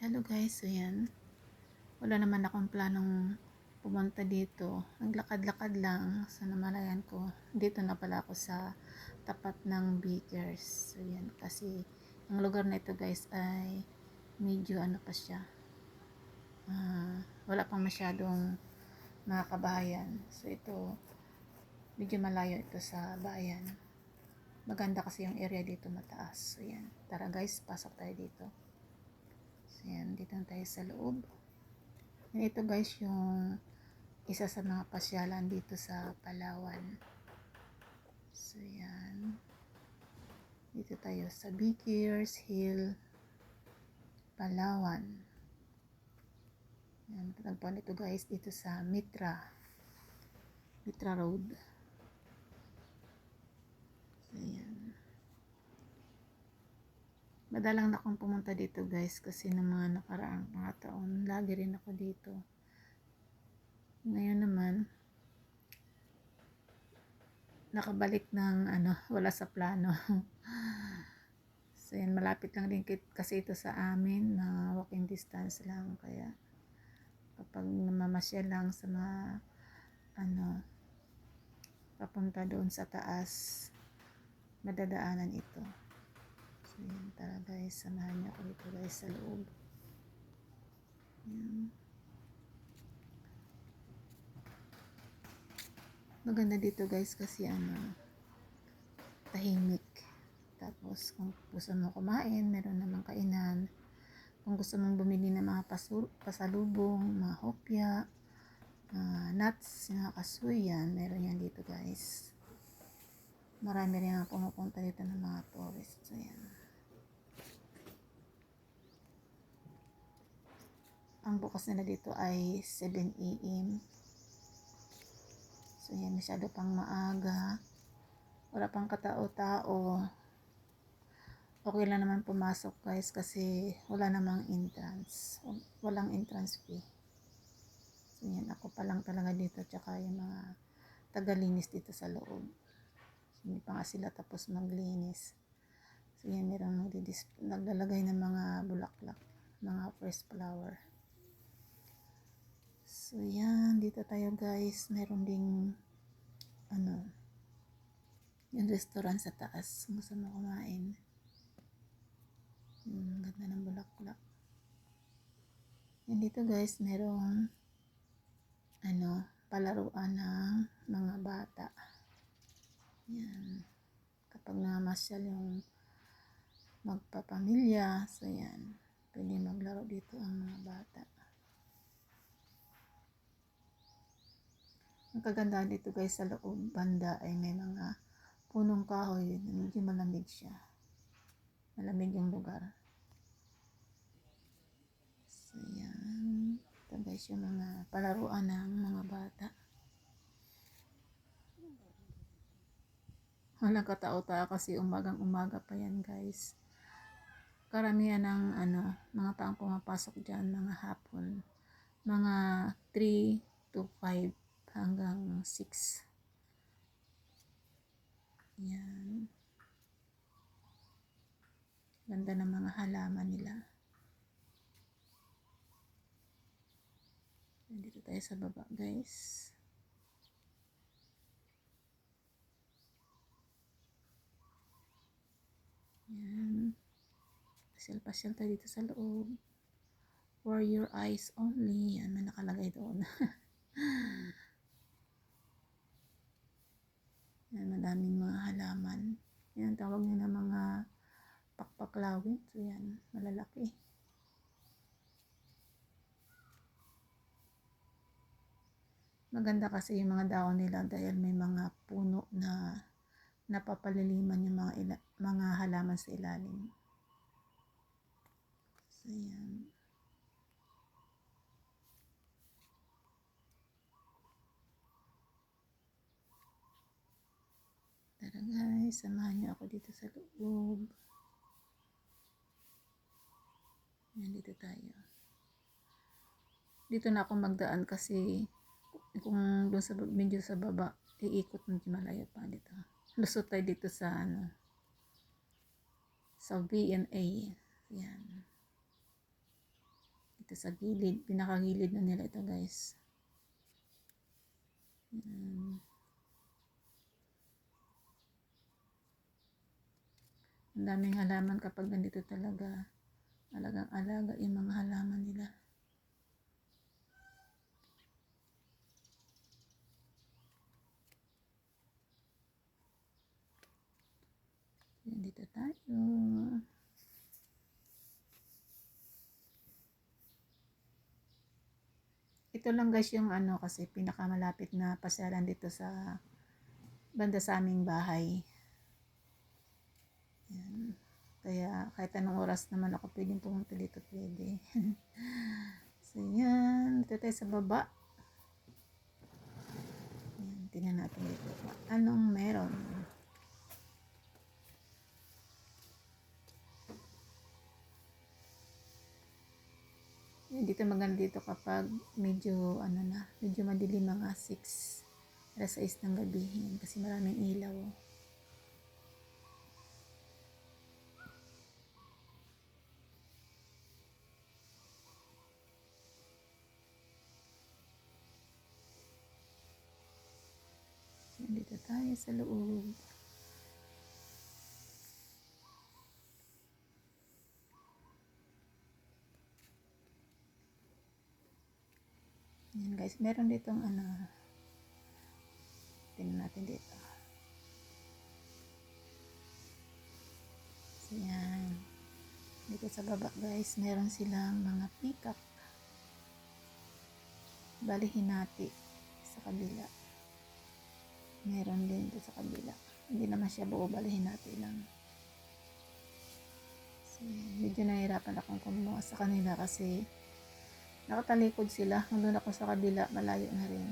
Hello guys, so yan. Wala naman akong planong pumunta dito. Naglakad-lakad lang sa namalayan ko. Dito na pala ako sa tapat ng Bakers. So yan, kasi ang lugar na ito guys ay medyo ano pa siya. Wala pang masyadong mga kabahayan. So ito, medyo malayo ito sa bayan. Maganda kasi yung area dito mataas. So yan, tara guys, pasok tayo dito. So yan, dito na tayo sa loob. And ito guys yung isa sa mga pasyalan dito sa Palawan. So yan. Dito tayo sa Bakers Hill, Palawan. Yan, tagpuan ito guys dito sa Mitra Road. So yan. Madalang na akong pumunta dito guys kasi ng mga nakaraang mga taon. Lagi rin ako dito. Ngayon naman, nakabalik ng wala sa plano. So yan, malapit lang din kasi ito sa amin na walking distance lang. Kaya kapag namamasyal lang sa mga papunta doon sa taas, madadaanan ito. So yan, tara guys, samahan niyo ako dito guys sa loob. Yan. Maganda dito guys kasi tahimik. Tapos kung gusto mo kumain, meron namang kainan. Kung gusto mong bumili ng mga pasalubong, mga hopya, nuts, mga kasuy, yan, meron yan dito guys. Marami rin ang pumupunta dito ng mga tourists. So yan. Ang bukas nila dito ay 7 AM. So yan, masyado pang maaga. Wala pang katao-tao. Okay lang naman pumasok guys kasi wala namang entrance. Walang entrance fee. So yan, ako pa lang talaga dito tsaka yung mga tagalinis dito sa loob. So, hindi pa nga sila tapos maglinis. So yan, merong naglalagay ng mga bulaklak, mga fresh flower. So yan, dito tayo guys. Meron ding yung restaurant sa taas. Kung gusto mo kumain. Ganda ng bulaklak. Yan dito guys, merong palaruan ng mga bata. Yan. Kapag namasyal yung magpapamilya, so yan, pwede maglaro dito ang mga bata. Ang kagandahan dito guys sa loob banda ay may mga punong kahoy, medyo malamig siya. Malamig yung lugar. So yan, ito guys yung mga palaruan ng mga bata. Walang katao-tao kasi umagang-umaga pa yan guys. Karamihan ng mga taong pumapasok dyan mga hapon. Mga 3 to 5 hanggang 6. Yan. Ganda ng mga halaman nila. Dito tayo sa baba guys. Yan. Pasyal-pasyal tayo dito sa loob. For your eyes only. Yan, may nakalagay doon. Yan, madaming mga halaman. Yan, tawag nila mga pakpaklawin. So yan, malalaki. Maganda kasi yung mga dahon nila dahil may mga puno na napapaliliman yung mga halaman sa ilalim. So yan. Tara guys, samahan niyo ako dito sa loob. Yan, dito tayo. Dito na ako magdaan kasi kung doon sa medyo sa baba, iikot medyo malayo pa dito. Lusot tayo dito sa sa V&A. Yan. Ito sa gilid, pinakagilid na nila ito guys. Yan. Ang daming halaman kapag nandito talaga. Alagang alaga yung mga halaman nila. Yan, dito tayo. Ito lang guys yung ano kasi pinakamalapit na pasyalan dito sa banda sa aming bahay. Yan. Kaya kahit anong oras naman ako pwedeng pumunta dito, pwede. So yan, dito tayo sa baba. Yan, tingnan natin dito. Anong meron? Yan, dito maganda dito kapag medyo ano na, medyo madilim, mga 6, alas 6 ng gabi. Yan, kasi maraming ilaw. Dito tayo sa loob. Yan guys, meron ditong ano. Tingnan natin dito. So yan. Dito sa baba guys, meron silang mga peacock. Bali hinati sa kabila. Meron din dito sa kabila. Hindi naman siya buo, bali hinati lang. So, medyo nahihirapan akong kumuha sa kanila kasi nakatalikod sila. Nandun ako sa kabila, malayo na rin.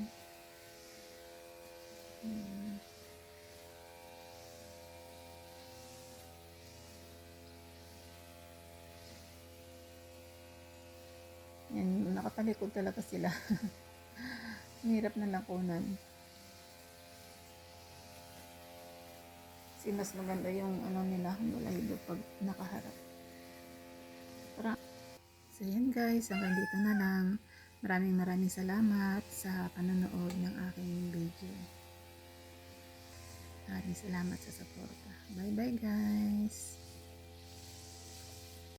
Yan, nakatalikod talaga sila. Mahirap na lakunan. Kasi mas maganda yung ano nila, balahibo pag nakaharap. So yan guys, hanggang dito na lang. Maraming salamat sa panonood ng aking video. Maraming salamat sa suporta. Bye bye guys.